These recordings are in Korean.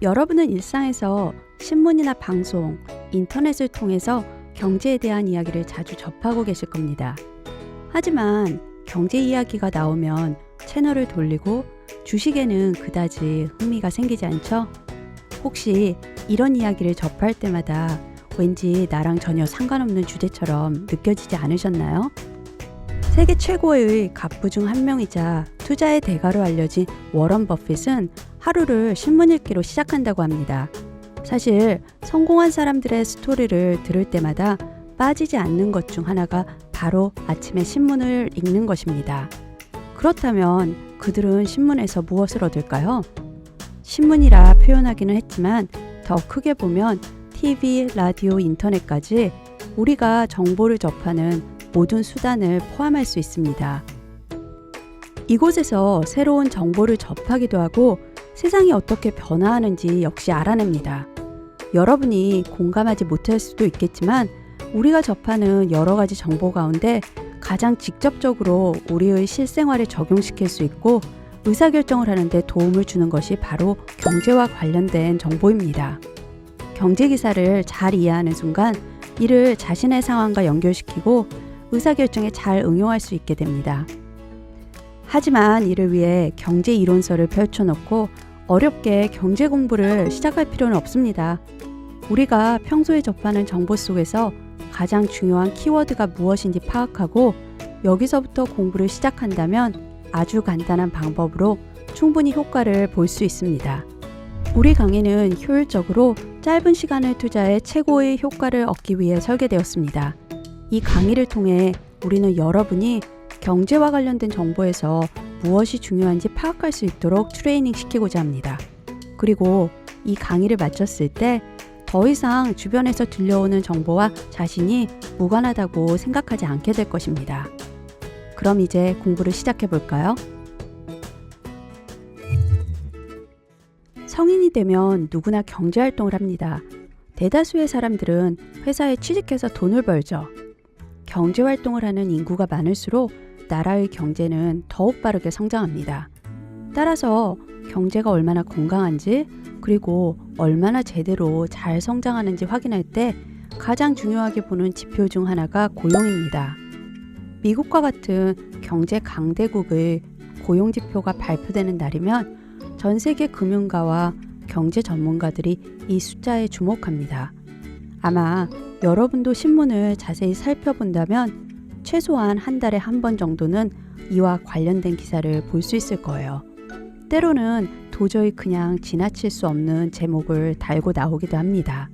여러분은 일상에서 신문이나 방송, 인터넷을 통해서 경제에 대한 이야기를 자주 접하고 계실 겁니다. 하지만 경제 이야기가 나오면 채널을 돌리고 주식에는 그다지 흥미가 생기지 않죠? 혹시 이런 이야기를 접할 때마다 왠지 나랑 전혀 상관없는 주제처럼 느껴지지 않으셨나요? 세계 최고의 갑부 중 한 명이자 투자의 대가로 알려진 워런 버핏은 하루를 신문 읽기로 시작한다고 합니다. 사실 성공한 사람들의 스토리를 들을 때마다 빠지지 않는 것 중 하나가 바로 아침에 신문을 읽는 것입니다. 그렇다면 그들은 신문에서 무엇을 얻을까요? 신문이라 표현하기는 했지만 더 크게 보면 TV, 라디오, 인터넷까지 우리가 정보를 접하는 모든 수단을 포함할 수 있습니다. 이곳에서 새로운 정보를 접하기도 하고 세상이 어떻게 변화하는지 역시 알아냅니다. 여러분이 공감하지 못할 수도 있겠지만 우리가 접하는 여러 가지 정보 가운데 가장 직접적으로 우리의 실생활에 적용시킬 수 있고 의사결정을 하는데 도움을 주는 것이 바로 경제와 관련된 정보입니다. 경제 기사를 잘 이해하는 순간 이를 자신의 상황과 연결시키고 의사결정에 잘 응용할 수 있게 됩니다. 하지만 이를 위해 경제 이론서를 펼쳐놓고 어렵게 경제 공부를 시작할 필요는 없습니다. 우리가 평소에 접하는 정보 속에서 가장 중요한 키워드가 무엇인지 파악하고 여기서부터 공부를 시작한다면 아주 간단한 방법으로 충분히 효과를 볼 수 있습니다. 우리 강의는 효율적으로 짧은 시간을 투자해 최고의 효과를 얻기 위해 설계되었습니다. 이 강의를 통해 우리는 여러분이 경제와 관련된 정보에서 무엇이 중요한지 파악할 수 있도록 트레이닝 시키고자 합니다. 그리고 이 강의를 마쳤을 때 더 이상 주변에서 들려오는 정보와 자신이 무관하다고 생각하지 않게 될 것입니다. 그럼 이제 공부를 시작해 볼까요? 성인이 되면 누구나 경제활동을 합니다. 대다수의 사람들은 회사에 취직해서 돈을 벌죠. 경제활동을 하는 인구가 많을수록 나라의 경제는 더욱 빠르게 성장합니다. 따라서 경제가 얼마나 건강한지 그리고 얼마나 제대로 잘 성장하는지 확인할 때 가장 중요하게 보는 지표 중 하나가 고용입니다. 미국과 같은 경제 강대국의 고용지표가 발표되는 날이면 전 세계 금융가와 경제 전문가들이 이 숫자에 주목합니다. 아마 여러분도 신문을 자세히 살펴본다면 최소한 한 달에 한 번 정도는 이와 관련된 기사를 볼 수 있을 거예요. 때로는 도저히 그냥 지나칠 수 없는 제목을 달고 나오기도 합니다.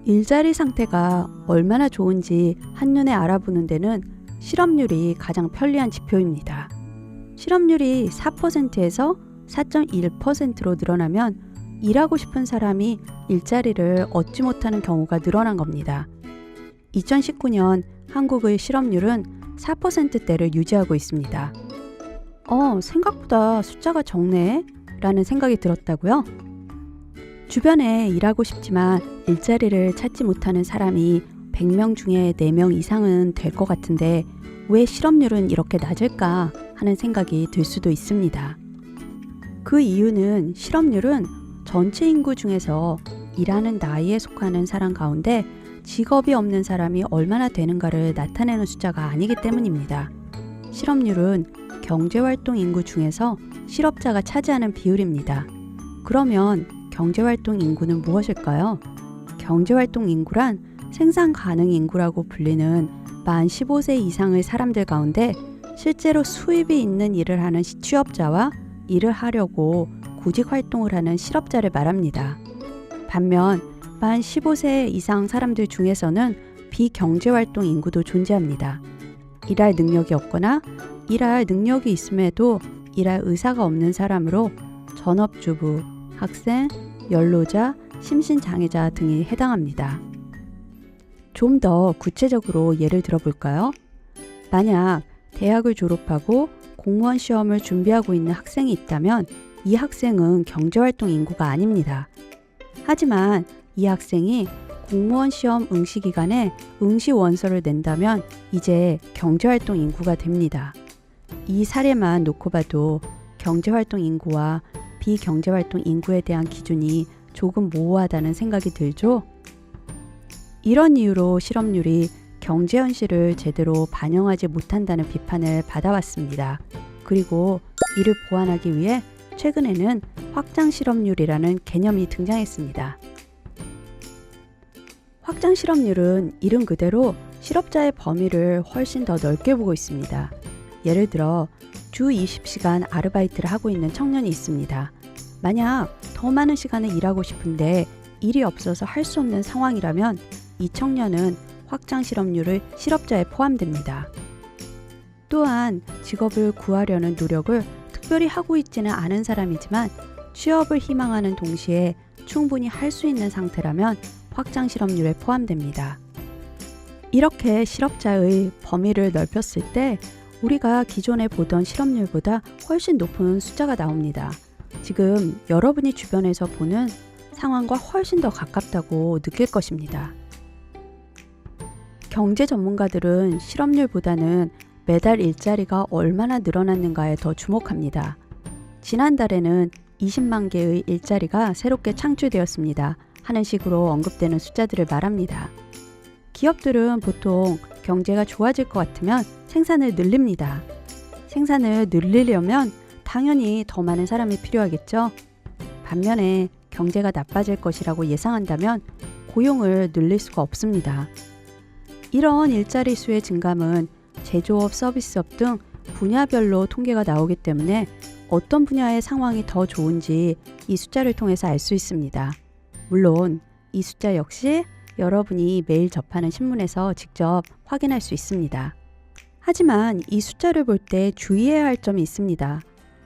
일자리 상태가 얼마나 좋은지 한눈에 알아보는 데는 실업률이 가장 편리한 지표입니다. 실업률이 4%에서 4.1%로 늘어나면 일하고 싶은 사람이 일자리를 얻지 못하는 경우가 늘어난 겁니다. 2019년 한국의 실업률은 4%대를 유지하고 있습니다. 생각보다 숫자가 적네 라는 생각이 들었다고요? 주변에 일하고 싶지만 일자리를 찾지 못하는 사람이 100명 중에 4명 이상은 될 것 같은데 왜 실업률은 이렇게 낮을까 하는 생각이 들 수도 있습니다. 그 이유는 실업률은 전체 인구 중에서 일하는 나이에 속하는 사람 가운데 직업이 없는 사람이 얼마나 되는가를 나타내는 숫자가 아니기 때문입니다. 실업률은 경제활동 인구 중에서 실업자가 차지하는 비율입니다. 그러면 경제활동 인구는 무엇일까요? 경제활동 인구란 생산 가능 인구라고 불리는 만 15세 이상의 사람들 가운데 실제로 수입이 있는 일을 하는 취업자와 일을 하려고 구직 활동을 하는 실업자를 말합니다. 반면 만 15세 이상 사람들 중에서는 비경제활동 인구도 존재합니다. 일할 능력이 없거나 일할 능력이 있음에도 일할 의사가 없는 사람으로 전업주부, 학생, 연로자, 심신장애자 등이 해당합니다. 좀 더 구체적으로 예를 들어볼까요? 만약 대학을 졸업하고 공무원 시험을 준비하고 있는 학생이 있다면 이 학생은 경제활동 인구가 아닙니다. 하지만 이 학생이 공무원 시험 응시 기간에 응시 원서를 낸다면 이제 경제활동 인구가 됩니다. 이 사례만 놓고 봐도 경제활동 인구와 비경제활동 인구에 대한 기준이 조금 모호하다는 생각이 들죠. 이런 이유로 실업률이 경제 현실을 제대로 반영하지 못한다는 비판을 받아왔습니다. 그리고 이를 보완하기 위해 최근에는 확장 실업률이라는 개념이 등장했습니다. 확장 실업률은 이름 그대로 실업자의 범위를 훨씬 더 넓게 보고 있습니다. 예를 들어 주 20시간 아르바이트를 하고 있는 청년이 있습니다. 만약 더 많은 시간을 일하고 싶은데 일이 없어서 할 수 없는 상황이라면 이 청년은 확장 실업률의 실업자에 포함됩니다. 또한 직업을 구하려는 노력을 특별히 하고 있지는 않은 사람이지만 취업을 희망하는 동시에 충분히 할 수 있는 상태라면 확장 실업률에 포함됩니다. 이렇게 실업자의 범위를 넓혔을 때 우리가 기존에 보던 실업률보다 훨씬 높은 숫자가 나옵니다. 지금 여러분이 주변에서 보는 상황과 훨씬 더 가깝다고 느낄 것입니다. 경제 전문가들은 실업률보다는 매달 일자리가 얼마나 늘어났는가에 더 주목합니다. 지난달에는 20만 개의 일자리가 새롭게 창출되었습니다 하는 식으로 언급되는 숫자들을 말합니다. 기업들은 보통 경제가 좋아질 것 같으면 생산을 늘립니다. 생산을 늘리려면 당연히 더 많은 사람이 필요하겠죠. 반면에 경제가 나빠질 것이라고 예상한다면 고용을 늘릴 수가 없습니다. 이런 일자리 수의 증감은 제조업, 서비스업 등 분야별로 통계가 나오기 때문에 어떤 분야의 상황이 더 좋은지 이 숫자를 통해서 알 수 있습니다. 물론 이 숫자 역시 여러분이 매일 접하는 신문에서 직접 확인할 수 있습니다. 하지만 이 숫자를 볼 때 주의해야 할 점이 있습니다.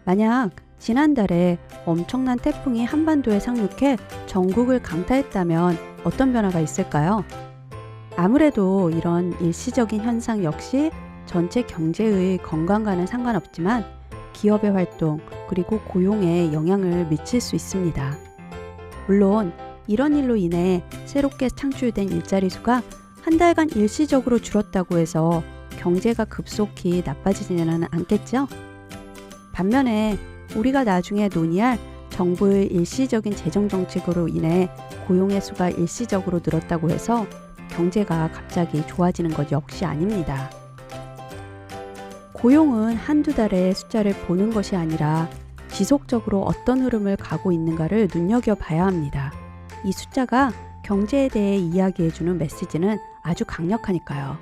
만약 지난달에 엄청난 태풍이 한반도에 상륙해 전국을 강타했다면 어떤 변화가 있을까요? 아무래도 이런 일시적인 현상 역시 전체 경제의 건강과는 상관없지만 기업의 활동 그리고 고용에 영향을 미칠 수 있습니다. 물론 이런 일로 인해 새롭게 창출된 일자리 수가 한 달간 일시적으로 줄었다고 해서 경제가 급속히 나빠지지는 않겠죠? 반면에 우리가 나중에 논의할 정부의 일시적인 재정 정책으로 인해 고용의 수가 일시적으로 늘었다고 해서 경제가 갑자기 좋아지는 것 역시 아닙니다. 고용은 한두 달의 숫자를 보는 것이 아니라 지속적으로 어떤 흐름을 가고 있는가를 눈여겨봐야 합니다. 이 숫자가 경제에 대해 이야기해주는 메시지는 아주 강력하니까요.